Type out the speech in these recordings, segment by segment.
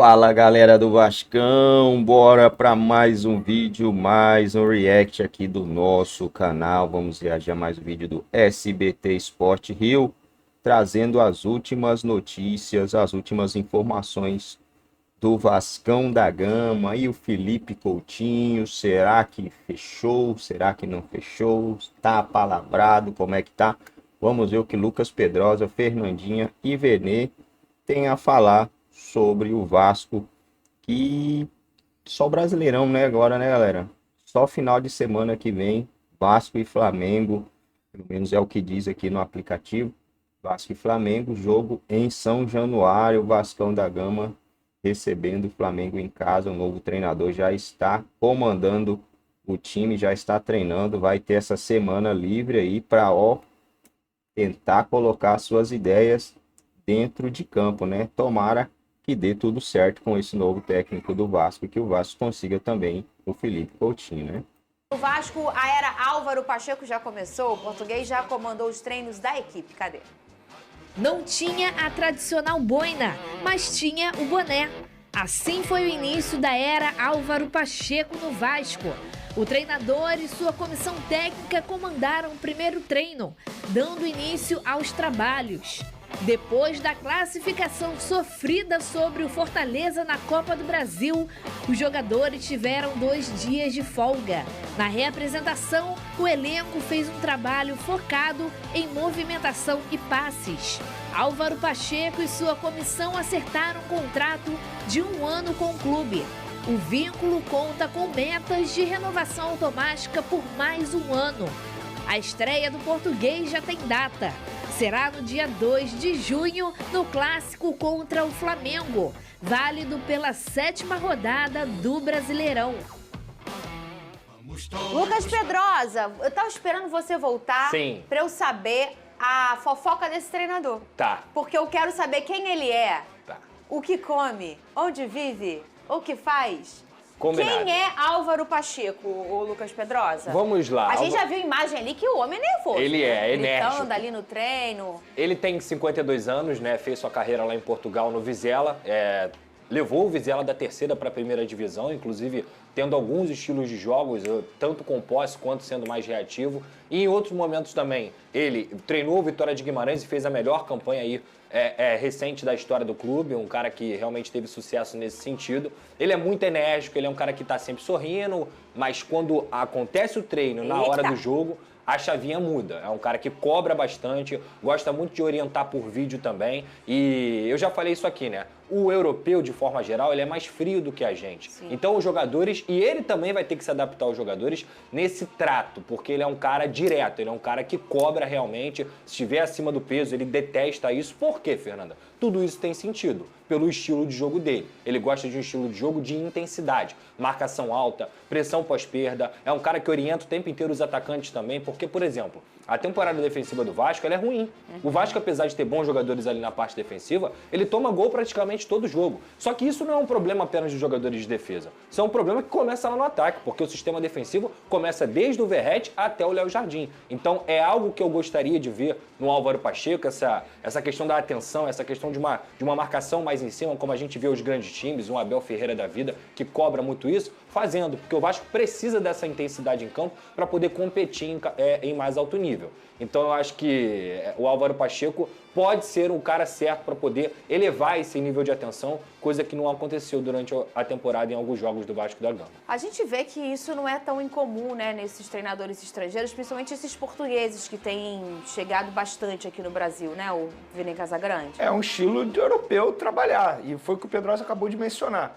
Fala galera do Vascão, bora para mais um vídeo, mais um react aqui do nosso canal. Vamos reagir a mais um vídeo do SBT Sport Rio, trazendo as últimas notícias, as últimas informações do Vascão da Gama. E o Felipe Coutinho, será que fechou? Será que não fechou? Tá apalavrado? Como é que tá? Vamos ver o que Lucas Pedrosa, Fernandinha e Venê têm a falar sobre o Vasco, que só Brasileirão, né, agora, né, galera? Só final de semana que vem, Vasco e Flamengo, pelo menos é o que diz aqui no aplicativo. Vasco e Flamengo, jogo em São Januário, Vascão da Gama recebendo o Flamengo em casa. O novo treinador já está comandando o time, já está treinando, vai ter essa semana livre aí para tentar colocar suas ideias dentro de campo, né? Tomara que dê tudo certo com esse novo técnico do Vasco e que o Vasco consiga também o Felipe Coutinho, né? O Vasco, a era Álvaro Pacheco já começou, o português já comandou os treinos da equipe. Cadê? Não tinha a tradicional boina, mas tinha o boné. Assim foi o início da era Álvaro Pacheco no Vasco. O treinador e sua comissão técnica comandaram o primeiro treino, dando início aos trabalhos. Depois da classificação sofrida sobre o Fortaleza na Copa do Brasil, os jogadores tiveram 2 dias de folga. Na reapresentação, o elenco fez um trabalho focado em movimentação e passes. Álvaro Pacheco e sua comissão acertaram um contrato de 1 ano com o clube. O vínculo conta com metas de renovação automática por mais 1 ano. A estreia do português já tem data. Será no dia 2 de junho, no clássico contra o Flamengo, válido pela 7ª rodada do Brasileirão. Lucas Pedrosa, eu tava esperando você voltar para eu saber a fofoca desse treinador. Tá. Porque eu quero saber quem ele é, Tá. o que come, onde vive, o que faz. Combinado. Quem é Álvaro Pacheco, o Lucas Pedrosa? Vamos lá. A gente já viu imagem ali que o homem é nervoso. Ele é enérgico. Gritando ali no treino. Ele tem 52 anos, né? Fez sua carreira lá em Portugal no Vizela. Levou o Vizela da 3ª para a 1ª divisão, inclusive tendo alguns estilos de jogos, tanto com posse quanto sendo mais reativo. E em outros momentos também, ele treinou o Vitória de Guimarães e fez a melhor campanha aí recente da história do clube, um cara que realmente teve sucesso nesse sentido. Ele é muito enérgico, ele é um cara que está sempre sorrindo, mas quando acontece o treino, na hora do jogo, a chavinha muda. É um cara que cobra bastante, gosta muito de orientar por vídeo também. E eu já falei isso aqui, né? O europeu, de forma geral, ele é mais frio do que a gente. Sim. Então os jogadores, e ele também vai ter que se adaptar aos jogadores nesse trato, porque ele é um cara direto, ele é um cara que cobra realmente. Se estiver acima do peso, ele detesta isso. Por quê, Fernanda? Tudo isso tem sentido pelo estilo de jogo dele. Ele gosta de um estilo de jogo de intensidade, marcação alta, pressão pós-perda. É um cara que orienta o tempo inteiro os atacantes também, porque, por exemplo, a temporada defensiva do Vasco ela é ruim. O Vasco, apesar de ter bons jogadores ali na parte defensiva, ele toma gol praticamente todo jogo. Só que isso não é um problema apenas de jogadores de defesa. Isso é um problema que começa lá no ataque, porque o sistema defensivo começa desde o Verratti até o Léo Jardim. Então é algo que eu gostaria de ver no Álvaro Pacheco, essa questão da atenção, essa questão de uma marcação mais em cima, como a gente vê os grandes times, um Abel Ferreira da vida, que cobra muito isso, fazendo, porque o Vasco precisa dessa intensidade em campo para poder competir em mais alto nível. Então eu acho que o Álvaro Pacheco pode ser um cara certo para poder elevar esse nível de atenção, coisa que não aconteceu durante a temporada em alguns jogos do Vasco da Gama. A gente vê que isso não é tão incomum, né, nesses treinadores estrangeiros, principalmente esses portugueses que têm chegado bastante aqui no Brasil, né, o Vini Casagrande. É um estilo de europeu trabalhar, e foi o que o Pedrosa acabou de mencionar.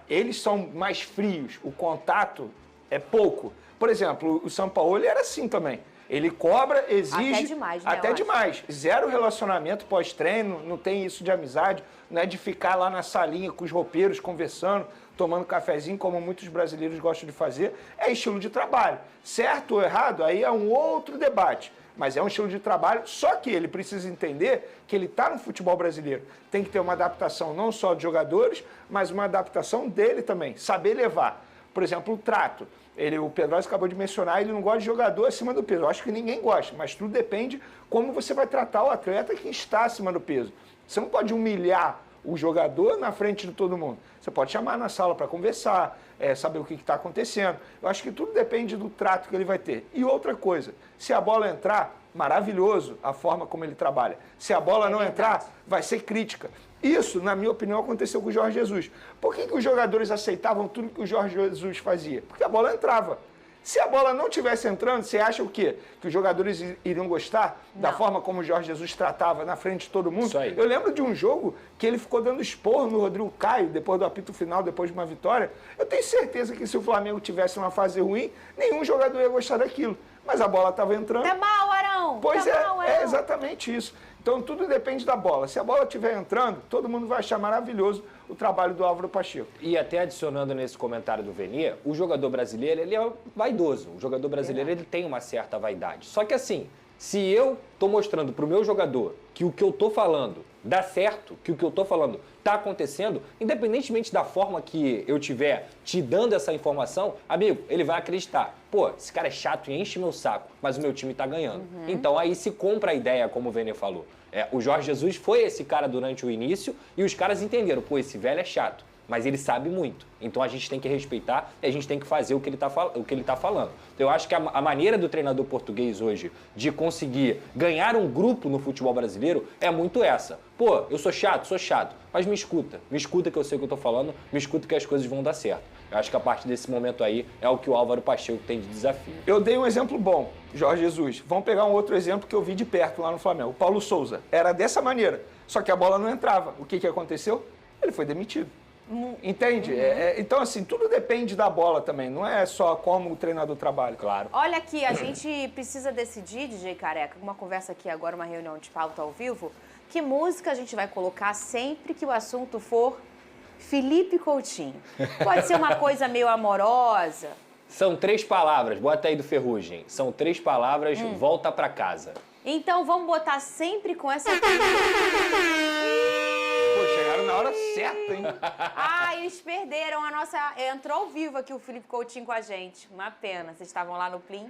Eles são mais frios, o contato é pouco. Por exemplo, o Sampaoli era assim também. Ele cobra, exige... Até demais, né? Até demais. Zero relacionamento pós-treino, não tem isso de amizade, não é de ficar lá na salinha com os roupeiros conversando, tomando cafezinho, como muitos brasileiros gostam de fazer. É estilo de trabalho. Certo ou errado, aí é um outro debate. Mas é um estilo de trabalho, só que ele precisa entender que ele está no futebol brasileiro. Tem que ter uma adaptação não só de jogadores, mas uma adaptação dele também, saber levar. Por exemplo, o trato. O Pedrosa acabou de mencionar, ele não gosta de jogador acima do peso. Eu acho que ninguém gosta, mas tudo depende como você vai tratar o atleta que está acima do peso. Você não pode humilhar o jogador na frente de todo mundo. Você pode chamar na sala para conversar, saber o que está acontecendo. Eu acho que tudo depende do trato que ele vai ter. E outra coisa, se a bola entrar, maravilhoso a forma como ele trabalha. Se a bola não entrar, vai ser crítica. Isso, na minha opinião, aconteceu com o Jorge Jesus. Por que os jogadores aceitavam tudo que o Jorge Jesus fazia? Porque a bola entrava. Se a bola não tivesse entrando, você acha o quê? Que os jogadores iriam gostar da forma como o Jorge Jesus tratava na frente de todo mundo? Isso aí. Eu lembro de um jogo que ele ficou dando esporro no Rodrigo Caio, depois do apito final, depois de uma vitória. Eu tenho certeza que se o Flamengo tivesse uma fase ruim, nenhum jogador ia gostar daquilo. Mas a bola estava entrando. Tá mal, Arão! Pois tá mal, Arão. é exatamente isso. Então tudo depende da bola. Se a bola estiver entrando, todo mundo vai achar maravilhoso o trabalho do Álvaro Pacheco. E até adicionando nesse comentário do Venier, o jogador brasileiro, ele é vaidoso. O jogador brasileiro, ele tem uma certa vaidade. Só que assim, se eu tô mostrando pro meu jogador que o que eu tô falando dá certo, que o que eu tô falando tá acontecendo, independentemente da forma que eu tiver te dando essa informação, amigo, ele vai acreditar. Pô, esse cara é chato e enche meu saco, mas o meu time tá ganhando. Então aí se compra a ideia, como o Venier falou. O Jorge Jesus foi esse cara durante o início e os caras entenderam, pô, esse velho é chato, mas ele sabe muito. Então a gente tem que respeitar e a gente tem que fazer o que ele tá falando. Então, eu acho que a maneira do treinador português hoje de conseguir ganhar um grupo no futebol brasileiro é muito essa. Pô, eu sou chato, mas me escuta que eu sei o que eu tô falando, me escuta que as coisas vão dar certo. Eu acho que a partir desse momento aí é o que o Álvaro Pacheco tem de desafio. Eu dei um exemplo bom, Jorge Jesus. Vamos pegar um outro exemplo que eu vi de perto lá no Flamengo. O Paulo Souza. Era dessa maneira, só que a bola não entrava. O que aconteceu? Ele foi demitido. Entende? Então, assim, tudo depende da bola também. Não é só como o treinador trabalha. Claro. Olha aqui, a gente precisa decidir, DJ Careca, uma conversa aqui agora, uma reunião de pauta ao vivo, que música a gente vai colocar sempre que o assunto for Felipe Coutinho. Pode ser uma coisa meio amorosa. São 3 palavras, bota aí do Ferrugem. São 3 palavras, volta pra casa. Então vamos botar sempre com essa... Pô, chegaram na hora certa, hein? Ah, eles perderam a nossa... Entrou ao vivo aqui o Felipe Coutinho com a gente. Uma pena. Vocês estavam lá no Plim.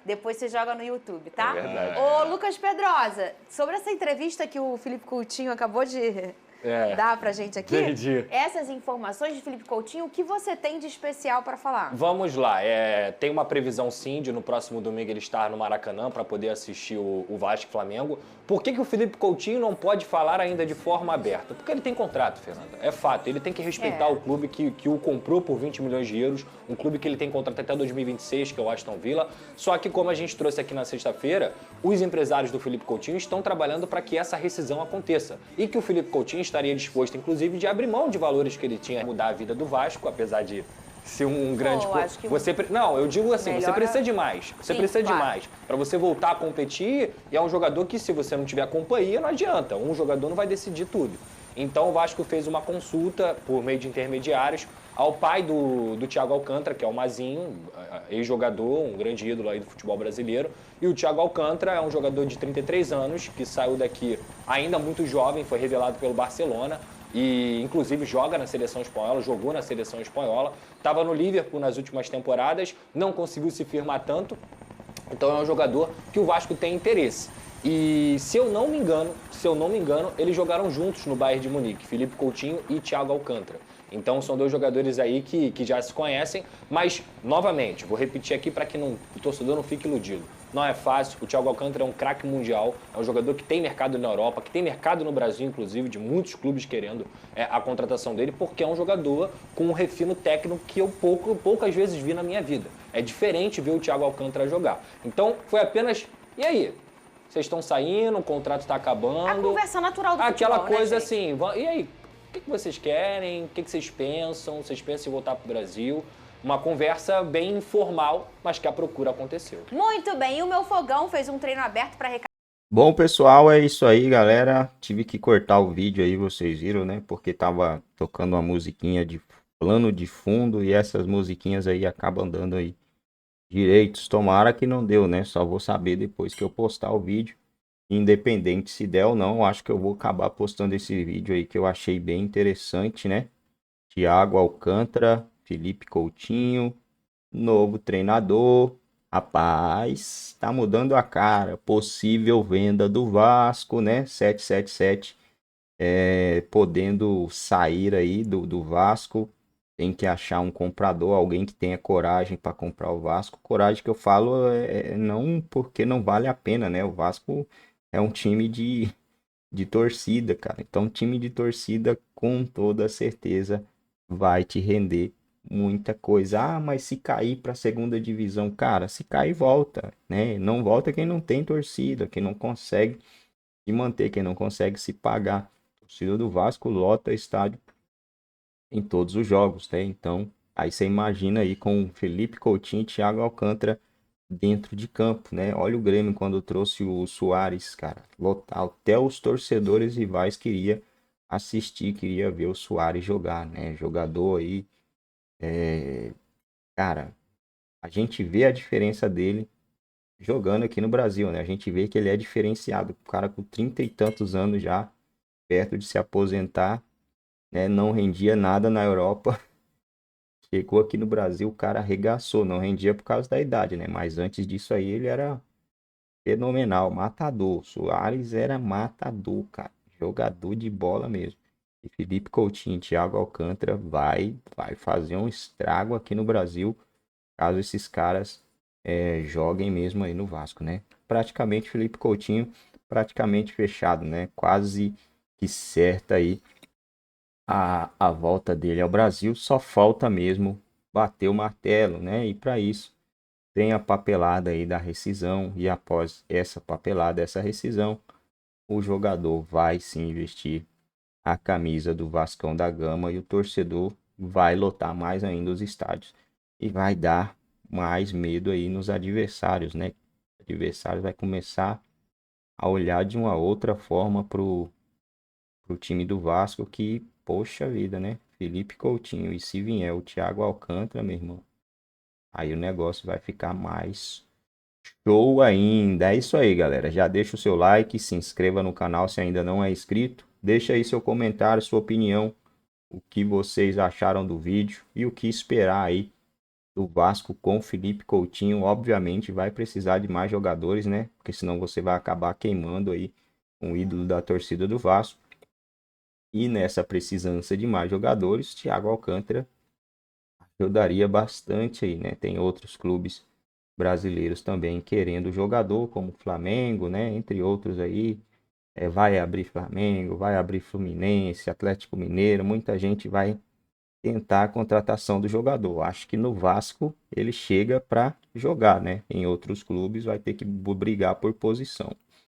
Depois você joga no YouTube, tá? É verdade. Ô, Lucas Pedrosa, sobre essa entrevista que o Felipe Coutinho acabou de dar pra gente aqui. Entendi. Essas informações de Felipe Coutinho, o que você tem de especial pra falar? Vamos lá, tem uma previsão sim de no próximo domingo ele estar no Maracanã para poder assistir o Vasco e Flamengo. Por que o Felipe Coutinho não pode falar ainda de forma aberta? Porque ele tem contrato, Fernanda. É fato, ele tem que respeitar o clube que o comprou por 20 milhões de euros, um clube que ele tem contrato até 2026, que é o Aston Villa. Só que, como a gente trouxe aqui na sexta-feira, os empresários do Felipe Coutinho estão trabalhando para que essa rescisão aconteça. E que o Felipe Coutinho estaria disposto, inclusive, de abrir mão de valores que ele tinha, mudar a vida do Vasco, apesar de ser um grande... acho que Não, eu digo assim, você melhor precisa de mais. Você Sim, precisa claro. de mais. Para você voltar a competir, e é um jogador que, se você não tiver companhia, não adianta. Um jogador não vai decidir tudo. Então, o Vasco fez uma consulta, por meio de intermediários, ao pai do Thiago Alcântara, que é o Mazinho, ex-jogador, um grande ídolo aí do futebol brasileiro. E o Thiago Alcântara é um jogador de 33 anos, que saiu daqui ainda muito jovem, foi revelado pelo Barcelona. E inclusive joga na seleção espanhola, jogou na seleção espanhola, estava no Liverpool nas últimas temporadas, não conseguiu se firmar tanto, então é um jogador que o Vasco tem interesse. E se eu não me engano, eles jogaram juntos no Bayern de Munique, Felipe Coutinho e Thiago Alcântara. Então são 2 jogadores aí que já se conhecem, mas novamente, vou repetir aqui para que o torcedor não fique iludido. Não é fácil, o Thiago Alcântara é um craque mundial, é um jogador que tem mercado na Europa, que tem mercado no Brasil, inclusive, de muitos clubes querendo a contratação dele, porque é um jogador com um refino técnico que eu poucas vezes vi na minha vida. É diferente ver o Thiago Alcântara jogar. Então, foi apenas, e aí? Vocês estão saindo, o contrato está acabando. A conversa natural do Aquela futebol, coisa né, gente? assim, e aí? O que vocês querem? O que vocês pensam? Vocês pensam em voltar para o Brasil? Uma conversa bem informal, mas que a procura aconteceu. Muito bem, e o Meu Fogão fez um treino aberto para Bom, pessoal, é isso aí, galera. Tive que cortar o vídeo aí, vocês viram, né? Porque tava tocando uma musiquinha de plano de fundo e essas musiquinhas aí acabam dando aí direitos. Tomara que não deu, né? Só vou saber depois que eu postar o vídeo. Independente se der ou não, acho que eu vou acabar postando esse vídeo aí que eu achei bem interessante, né? Thiago Alcântara, Felipe Coutinho, novo treinador. Rapaz, tá mudando a cara. Possível venda do Vasco, né? 777 podendo sair aí do Vasco. Tem que achar um comprador, alguém que tenha coragem para comprar o Vasco. Coragem que eu falo não porque não vale a pena, né? O Vasco é um time de torcida, cara. Então, time de torcida, com toda certeza, vai te render muita coisa. Ah, mas se cair para a segunda divisão, cara, se cair, volta, né? Não volta quem não tem torcida, quem não consegue se manter, quem não consegue se pagar. A torcida do Vasco lota estádio em todos os jogos, né? Então, aí você imagina aí com Felipe Coutinho e Thiago Alcântara dentro de campo, né? Olha o Grêmio quando trouxe o Suárez, cara, lotar, até os torcedores rivais queria assistir, queria ver o Suárez jogar, né? Jogador aí, cara, a gente vê a diferença dele jogando aqui no Brasil, né? A gente vê que ele é diferenciado, o cara com 30 e tantos anos já, perto de se aposentar, né? Não rendia nada na Europa. Chegou aqui no Brasil, o cara arregaçou, não rendia por causa da idade, né? Mas antes disso aí ele era fenomenal, matador. Suárez era matador, cara. Jogador de bola mesmo. E Felipe Coutinho, Thiago Alcântara vai fazer um estrago aqui no Brasil, caso esses caras joguem mesmo aí no Vasco, né? Praticamente Felipe Coutinho, praticamente fechado, né? Quase que certa aí a volta dele ao Brasil. Só falta mesmo bater o martelo, né? E para isso tem a papelada aí da rescisão, e após essa papelada, essa rescisão, o jogador vai sim vestir a camisa do Vascão da Gama e o torcedor vai lotar mais ainda os estádios e vai dar mais medo aí nos adversários, né? O adversário vai começar a olhar de uma outra forma pro time do Vasco que, poxa vida, né? Felipe Coutinho e se vier o Thiago Alcântara, meu irmão, aí o negócio vai ficar mais show ainda. É isso aí, galera. Já deixa o seu like, se inscreva no canal se ainda não é inscrito. Deixa aí seu comentário, sua opinião, o que vocês acharam do vídeo e o que esperar aí do Vasco com Felipe Coutinho. Obviamente vai precisar de mais jogadores, né? Porque senão você vai acabar queimando aí um ídolo da torcida do Vasco. E nessa precisância de mais jogadores, Thiago Alcântara ajudaria bastante aí, né? Tem outros clubes brasileiros também querendo jogador, como Flamengo, né? Entre outros aí. Vai abrir Flamengo, vai abrir Fluminense, Atlético Mineiro. Muita gente vai tentar a contratação do jogador. Acho que no Vasco ele chega para jogar, né? Em outros clubes vai ter que brigar por posição.